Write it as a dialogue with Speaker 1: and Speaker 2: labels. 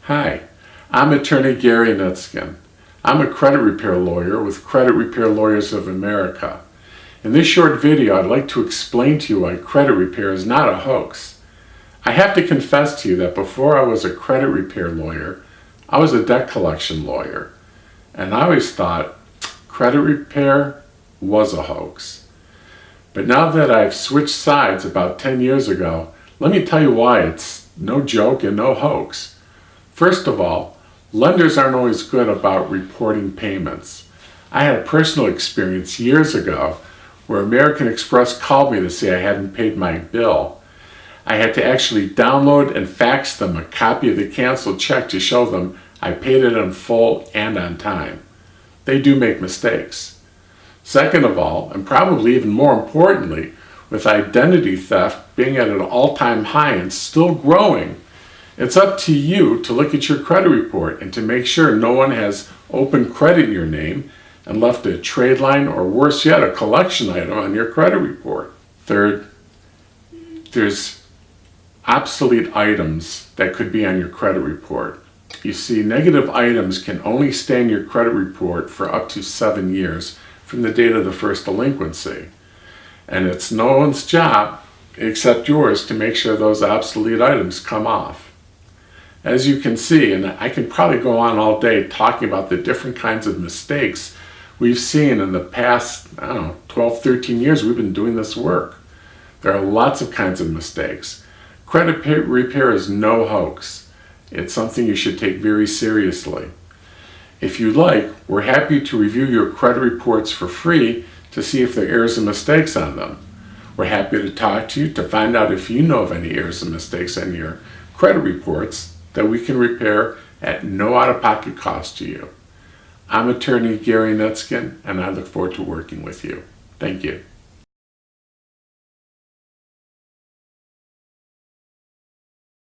Speaker 1: Hi, I'm attorney Gary Nutskin. I'm a credit repair lawyer with Credit Repair Lawyers of America. In this short video, I'd like to explain to you why credit repair is not a hoax. I have to confess to you that before I was a credit repair lawyer, I was a debt collection lawyer. And I always thought credit repair was a hoax. But now that I've switched sides about 10 years ago, let me tell you why it's no joke and no hoax. First of all, lenders aren't always good about reporting payments. I had a personal experience years ago where American Express called me to say I hadn't paid my bill. I had to actually download and fax them a copy of the canceled check to show them I paid it in full and on time. They do make mistakes. Second of all, and probably even more importantly, with identity theft being at an all-time high and still growing, it's up to you to look at your credit report and to make sure no one has open credit in your name and left a trade line or worse yet, a collection item on your credit report. Third, there's obsolete items that could be on your credit report. You see, negative items can only stay in your credit report for up to 7 years from the date of the first delinquency. And it's no one's job except yours to make sure those obsolete items come off. As you can see, and I could probably go on all day talking about the different kinds of mistakes we've seen in the past, 12, 13 years we've been doing this work. There are lots of kinds of mistakes. Credit repair is no hoax. It's something you should take very seriously. If you'd like, we're happy to review your credit reports for free to see if there are errors and mistakes on them. We're happy to talk to you to find out if you know of any errors and mistakes on your credit reports that we can repair at no out-of-pocket cost to you. I'm attorney Gary Nutskin, and I look forward to working with you. Thank you.